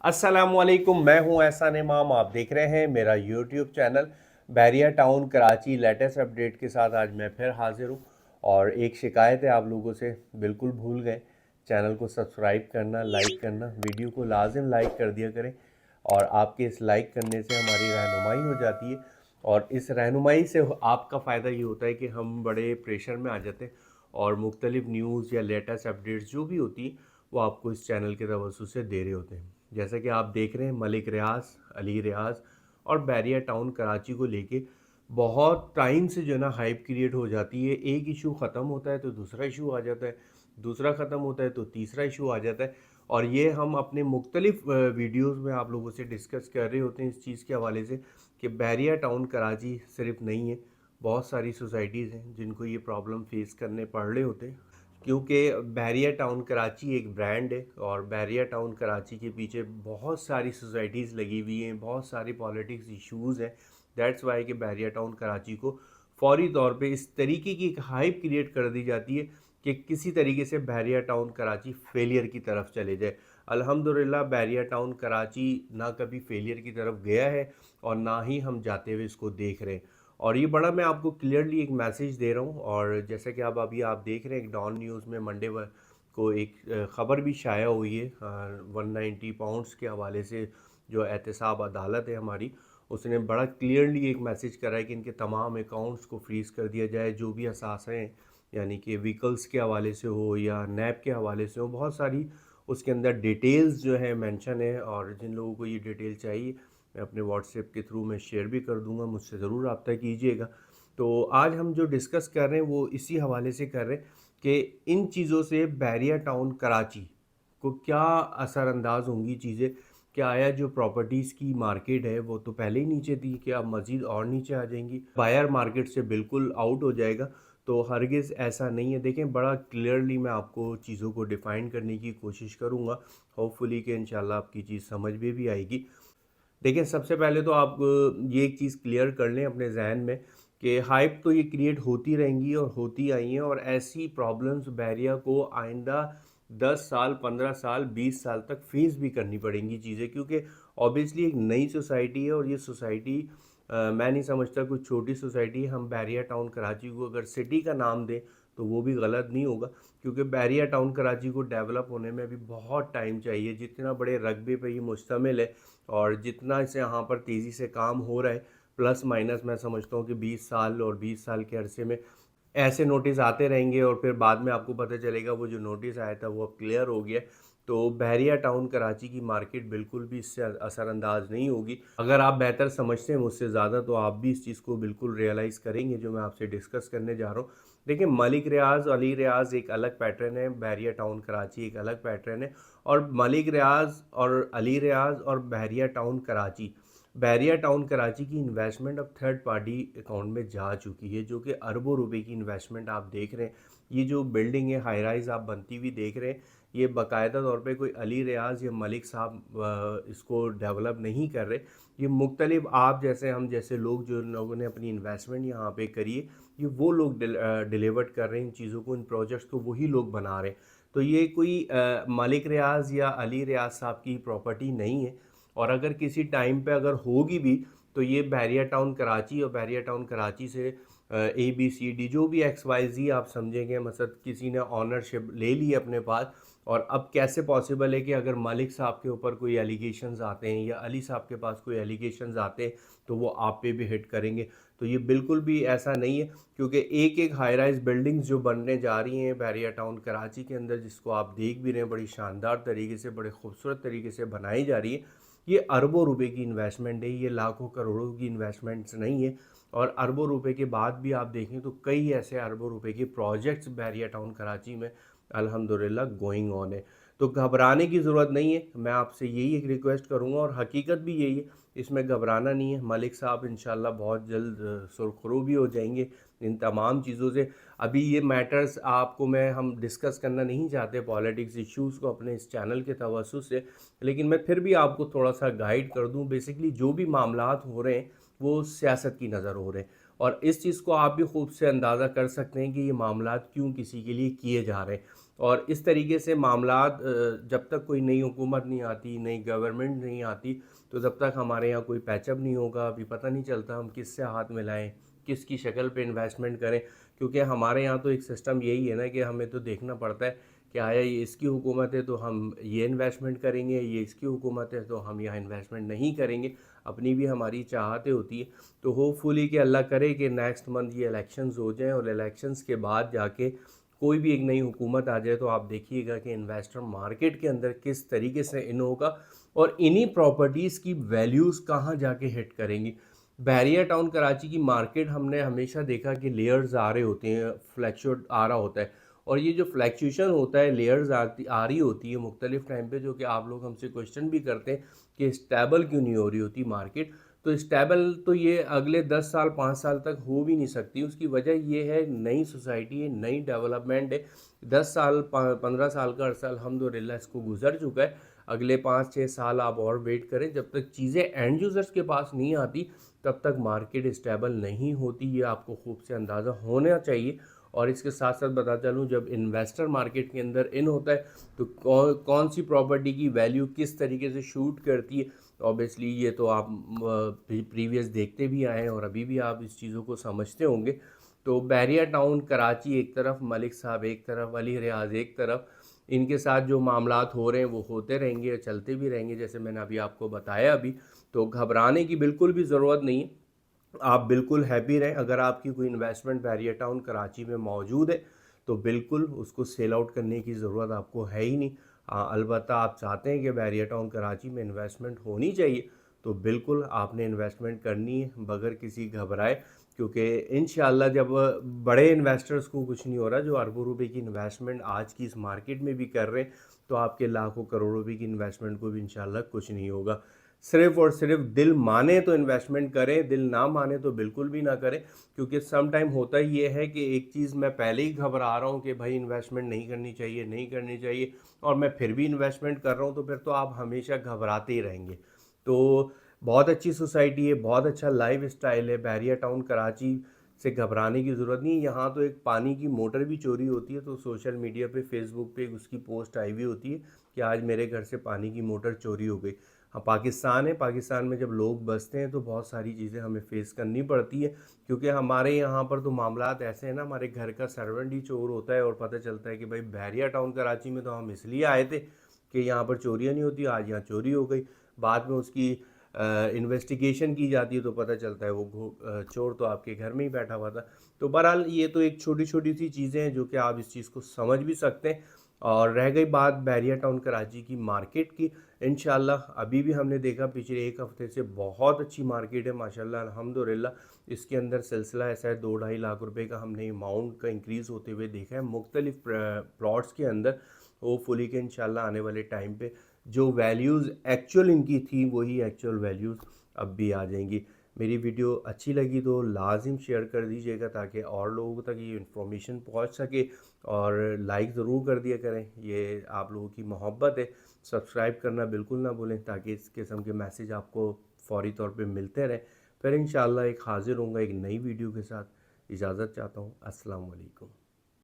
अस्सलामुअलैकुम, मैं हूं एहसान इमाम। आप देख रहे हैं मेरा YouTube channel Bahria town Karachi. Latest update के साथ आज मैं फिर हाजिर हूं। और एक शिकायत है आप लोगों से, बिल्कुल भूल गए चैनल को सब्सक्राइब करना, लाइक करना। वीडियो को लाजिम लाइक कर दिया करें और आपके इस लाइक करने से हमारी रहनुमाई हो जाती है और इस रहनुमाई से आपका फ़ायदा ये होता है कि हम बड़े प्रेशर में आ जाते हैं और मुख्तलिफ न्यूज़ या लेटेस्ट अपडेट्स जो भी होती है वो आपको इस चैनल के तवज्जुह से दे रहे होते हैं। जैसा कि आप देख रहे हैं, मलिक रियाज, अली रियाज और बैरिया टाउन कराची को लेके बहुत टाइम से जो है ना हाइप क्रिएट हो जाती है। एक इशू ख़त्म होता है तो दूसरा इशू आ जाता है, दूसरा ख़त्म होता है तो तीसरा इशू आ जाता है। और ये हम अपने मुख्तलिफ वीडियोज़ में आप लोगों से डिस्कस कर रहे होते हैं इस चीज़ के हवाले से कि बैरिया टाउन कराची सिर्फ नहीं है, बहुत सारी सोसाइटीज़ हैं जिनको ये प्रॉब्लम फेस करने पड़ रहे होते हैं। क्योंकि बैरिया टाउन कराची एक ब्रांड है और बैरिया टाउन कराची के पीछे बहुत सारी सोसाइटीज़ लगी हुई हैं, बहुत सारी पॉलिटिक्स इश्यूज़ हैं। दैट्स वाई कि बैरिया टाउन कराची को फौरी तौर पे इस तरीके की एक हाइप क्रिएट कर दी जाती है कि किसी तरीके से बैरिया टाउन कराची फेलियर की तरफ चले जाए। अल्हम्दुलिल्लाह बैरिया टाउन कराची ना कभी फेलियर की तरफ गया है और ना ही हम जाते हुए इसको देख रहे हैं। और ये बड़ा मैं आपको क्लियरली एक मैसेज दे रहा हूँ। और जैसा कि आप अभी आप देख रहे हैं, एक डॉन न्यूज़ में मंडे को एक ख़बर भी शाया हुई है 190 पाउंड्स के हवाले से। जो एहतसाब अदालत है हमारी, उसने बड़ा क्लियरली एक मैसेज करा है कि इनके तमाम अकाउंट्स को फ्रीज़ कर दिया जाए। जो भी असासे हैं, यानी कि व्हीकल्स के हवाले से हो या नैब के हवाले से हो, बहुत सारी उसके अंदर डिटेल्स जो है मेंशन है। और जिन लोगों को ये डिटेल चाहिए मैं अपने व्हाट्सएप के थ्रू मैं शेयर भी कर दूंगा, मुझसे ज़रूर रब्ता कीजिएगा। तो आज हम जो डिस्कस कर रहे हैं वो इसी हवाले से कर रहे हैं कि इन चीज़ों से बैरिया टाउन कराची को क्या असरअंदाज होंगी चीज़ें। क्या आया जो प्रॉपर्टीज़ की मार्केट है वो तो पहले ही नीचे थी, क्या अब मज़ीद और नीचे आ जाएंगी, बायर मार्केट से बिल्कुल आउट हो जाएगा? तो हरगिज़ ऐसा नहीं है। देखें, बड़ा क्लियरली मैं आपको चीज़ों को डिफ़ाइन करने की कोशिश करूँगा, होपफुली कि इंशाल्लाह आपकी चीज़ समझ में भी आएगी। देखिए, सबसे पहले तो आप ये एक चीज़ क्लियर कर लें अपने जहन में कि हाइप तो ये क्रिएट होती रहेंगी और होती आई हैं। और ऐसी प्रॉब्लम्स बैरिया को आइंदा 10 साल, 15 साल, 20 साल तक फेस भी करनी पड़ेंगी चीज़ें, क्योंकि ऑब्वियसली एक नई सोसाइटी है और ये सोसाइटी मैं नहीं समझता कुछ छोटी सोसाइटी है। हम बैरिया टाउन कराची को अगर सिटी का नाम दें तो वो भी गलत नहीं होगा, क्योंकि बैरिया टाउन कराची को डेवलप होने में भी बहुत टाइम चाहिए। जितना बड़े रकबे पे ये मुश्तमिल है और जितना इसे यहाँ पर तेज़ी से काम हो रहा है, प्लस माइनस मैं समझता हूँ कि 20 साल, और 20 साल के अरसे में ऐसे नोटिस आते रहेंगे और फिर बाद में आपको पता चलेगा वो जो नोटिस आया था वो अब क्लियर हो गया। तो बहरिया टाउन कराची की मार्केट बिल्कुल भी इससे असरअंदाज नहीं होगी। अगर आप बेहतर समझते हैं मुझसे ज़्यादा तो आप भी इस चीज़ को बिल्कुल रियलाइज़ करेंगे जो मैं आपसे डिस्कस करने जा रहा हूँ। देखिए, मलिक रियाज, अली रियाज एक अलग पैटर्न है, बहरिया टाउन कराची एक अलग पैटर्न है। और मलिक रियाज और अली रियाज और बहरिया टाउन कराची, बैरिया टाउन कराची की इन्वेस्टमेंट अब थर्ड पार्टी अकाउंट में जा चुकी है, जो कि अरबों रुपए की इन्वेस्टमेंट आप देख रहे हैं। ये जो बिल्डिंग है, हाई राइज आप बनती हुई देख रहे हैं, ये बाकायदा तौर पे कोई अली रियाज या मलिक साहब इसको डेवलप नहीं कर रहे। ये मुख्तलिफ आप जैसे, हम जैसे लोग, जो लोगों ने अपनी इन्वेस्टमेंट यहाँ पे करी है, ये वो लोग डिलीवर कर रहे हैं इन चीज़ों को, इन प्रोजेक्ट्स को वही लोग बना रहे हैं। तो ये कोई मलिक रियाज या अली रियाज साहब की प्रॉपर्टी नहीं है। और अगर किसी टाइम पे अगर होगी भी तो ये बहरिया टाउन कराची और बहरिया टाउन कराची से ABCD जो भी XYZ आप समझेंगे, मतलब किसी ने ऑनरशिप ले ली अपने पास। और अब कैसे पॉसिबल है कि अगर मलिक साहब के ऊपर कोई एलिगेशंस आते हैं या अली साहब के पास कोई एलिगेशंस आते हैं तो वो आप पे भी हिट करेंगे? तो ये बिल्कुल भी ऐसा नहीं है, क्योंकि एक एक हाई राइज बिल्डिंग्स जो बनने जा रही हैं बहरिया टाउन कराची के अंदर, जिसको आप देख भी रहे हैं, बड़ी शानदार तरीके से, बड़े खूबसूरत तरीके से बनाई जा रही है। ये अरबों रुपए की इन्वेस्टमेंट है, ये लाखों करोड़ों की इन्वेस्टमेंट्स नहीं है। और अरबों रुपए के बाद भी आप देखें तो कई ऐसे अरबों रुपए के प्रोजेक्ट्स बहरिया टाउन कराची में अल्हम्दुलिल्लाह गोइंग ऑन है। तो घबराने की ज़रूरत नहीं है, मैं आपसे यही एक रिक्वेस्ट करूँगा और हकीकत भी यही है, इसमें घबराना नहीं है। मलिक साहब इंशाल्लाह बहुत जल्द सुरखरू भी हो जाएंगे इन तमाम चीज़ों से। अभी ये मैटर्स आपको हम डिस्कस करना नहीं चाहते पॉलिटिक्स इश्यूज़ को अपने इस चैनल के तवज्जुह से, लेकिन मैं फिर भी आपको थोड़ा सा गाइड कर दूं। बेसिकली जो भी मामलात हो रहे हैं वो सियासत की नज़र हो रहे हैं, और इस चीज़ को आप भी खूब से अंदाज़ा कर सकते हैं कि ये मामलात क्यों किसी के लिए किए जा रहे हैं। اور اس طریقے سے معاملات جب تک کوئی نئی حکومت نہیں آتی، نئی گورنمنٹ نہیں آتی، تو جب تک ہمارے یہاں کوئی پیچ اپ نہیں ہوگا، ابھی پتہ نہیں چلتا ہم کس سے ہاتھ ملائیں، کس کی شکل پہ انویسٹمنٹ کریں، کیونکہ ہمارے یہاں تو ایک سسٹم یہی ہے نا کہ ہمیں تو دیکھنا پڑتا ہے کہ آیا یہ اس کی حکومت ہے تو ہم یہ انویسٹمنٹ کریں گے، یہ اس کی حکومت ہے تو ہم یہاں انویسٹمنٹ نہیں کریں گے، اپنی بھی ہماری چاہتیں ہوتی ہے۔ تو ہوپ فلی کہ اللہ کرے کہ نیکسٹ منتھ یہ الیکشنز ہو جائیں، اور الیکشنز کے بعد جا کے کوئی بھی ایک نئی حکومت آ جائے تو آپ دیکھیے گا کہ انویسٹر مارکیٹ کے اندر کس طریقے سے ان ہوگا، اور انہی پراپرٹیز کی ویلیوز کہاں جا کے ہٹ کریں گی۔ بحریہ ٹاؤن کراچی کی مارکیٹ ہم نے ہمیشہ دیکھا کہ لیئرز آ رہے ہوتے ہیں، فلیکچوٹ آ رہا ہوتا ہے، اور یہ جو فلیکچویشن ہوتا ہے، لیئرز آ رہی ہوتی ہے مختلف ٹائم پہ، جو کہ آپ لوگ ہم سے کوشچن بھی کرتے ہیں کہ اسٹیبل کیوں نہیں ہو رہی ہوتی مارکیٹ، تو اسٹیبل تو یہ اگلے 10 سال 5 سال تک ہو بھی نہیں سکتی۔ اس کی وجہ یہ ہے نئی سوسائٹی ہے، نئی ڈیولپمنٹ ہے، 10 سال 15 سال کا عرصہ الحمدللہ اس کو گزر چکا ہے، اگلے 5 6 سال آپ اور ویٹ کریں، جب تک چیزیں اینڈ یوزرز کے پاس نہیں آتی تب تک مارکیٹ اسٹیبل نہیں ہوتی، یہ آپ کو خوب سے اندازہ ہونا چاہیے۔ اور اس کے ساتھ ساتھ بتا چلوں، جب انویسٹر مارکیٹ کے اندر ان ہوتا ہے تو کون سی پراپرٹی کی ویلیو کس طریقے سے شوٹ کرتی ہے، اوبیسلی یہ تو آپ پریویس دیکھتے بھی آئے ہیں اور ابھی بھی آپ اس چیزوں کو سمجھتے ہوں گے۔ تو بحریہ ٹاؤن کراچی ایک طرف، ملک صاحب ایک طرف، علی ریاض ایک طرف، ان کے ساتھ جو معاملات ہو رہے ہیں وہ ہوتے رہیں گے، چلتے بھی رہیں گے، جیسے میں نے ابھی آپ کو بتایا ابھی۔ تو گھبرانے کی بالکل بھی ضرورت نہیں ہے، آپ بالکل ہیپی رہیں۔ اگر آپ کی کوئی انویسٹمنٹ بحریہ ٹاؤن کراچی میں موجود ہے تو بالکل اس کو سیل آؤٹ کرنے کی ضرورت آپ کو ہے ہی نہیں۔ البتہ آپ چاہتے ہیں کہ بحریہ ٹاؤن کراچی میں انویسٹمنٹ ہونی چاہیے تو بالکل آپ نے انویسٹمنٹ کرنی ہے بغیر کسی گھبرائے، کیونکہ انشاءاللہ جب بڑے انویسٹرز کو کچھ نہیں ہو رہا، جو اربوں روپے کی انویسٹمنٹ آج کی اس مارکیٹ میں بھی کر رہے ہیں، تو آپ کے لاکھوں کروڑوں روپے کی انویسٹمنٹ کو بھی انشاءاللہ کچھ نہیں ہوگا۔ صرف اور صرف دل مانے تو انویسٹمنٹ کریں، دل نہ مانے تو بالکل بھی نہ کریں، کیونکہ سم ٹائم ہوتا یہ ہے کہ ایک چیز میں پہلے ہی گھبرا رہا ہوں کہ بھائی انویسٹمنٹ نہیں کرنی چاہیے، نہیں کرنی چاہیے، اور میں پھر بھی انویسٹمنٹ کر رہا ہوں، تو پھر تو آپ ہمیشہ گھبراتے ہی رہیں گے۔ تو بہت اچھی سوسائٹی ہے، بہت اچھا لائف اسٹائل ہے بحریہ ٹاؤن کراچی، سے گھبرانے کی ضرورت نہیں۔ یہاں تو ایک پانی کی موٹر بھی چوری ہوتی ہے، تو سوشل میڈیا پہ فیس بک پہ اس کی پوسٹ آئی ہوئی ہوتی ہے کہ آج میرے گھر سے پانی کی موٹر چوری ہو گئی۔ ہاں پاکستان ہے، پاکستان میں جب لوگ بستے ہیں تو بہت ساری چیزیں ہمیں فیس کرنی پڑتی ہے، کیونکہ ہمارے یہاں پر تو معاملات ایسے ہیں نا، ہمارے گھر کا سرونٹ ہی چور ہوتا ہے اور پتہ چلتا ہے کہ بھائی بحریہ ٹاؤن کراچی میں تو ہم اس لیے آئے تھے کہ یہاں پر چوریاں نہیں ہوتی، آج یہاں چوری ہو گئی، بعد میں اس کی انویسٹیگیشن کی جاتی ہے تو پتہ چلتا ہے وہ چور تو آپ کے گھر میں ہی بیٹھا ہوا تھا۔ تو بہرحال یہ تو ایک چھوٹی چھوٹی سی چیزیں ہیں جو کہ آپ اس چیز کو سمجھ بھی سکتے ہیں۔ اور رہ گئی بات بحریہ ٹاؤن کراچی کی مارکیٹ کی، انشاءاللہ ابھی بھی ہم نے دیکھا پچھلے ایک ہفتے سے بہت اچھی مارکیٹ ہے ماشاءاللہ الحمدللہ۔ اس کے اندر سلسلہ ایسا ہے 2-2.5 لاکھ روپے کا ہم نے اماؤنٹ کا انکریز ہوتے ہوئے دیکھا ہے مختلف پلاٹس کے اندر۔ ہوپ فلی کہ انشاءاللہ آنے والے ٹائم پہ جو ویلیوز ایکچوئل ان کی تھی وہی ایکچوئل ویلیوز اب بھی آ جائیں گی۔ میری ویڈیو اچھی لگی تو لازم شیئر کر دیجیے گا تاکہ اور لوگوں تک یہ انفارمیشن پہنچ سکے، اور لائک ضرور کر دیا کریں، یہ آپ لوگوں کی محبت ہے۔ سبسکرائب کرنا بالکل نہ بھولیں تاکہ اس قسم کے میسیج آپ کو فوری طور پہ ملتے رہیں۔ پھر انشاءاللہ ایک حاضر ہوں گا ایک نئی ویڈیو کے ساتھ، اجازت چاہتا ہوں، السلام علیکم۔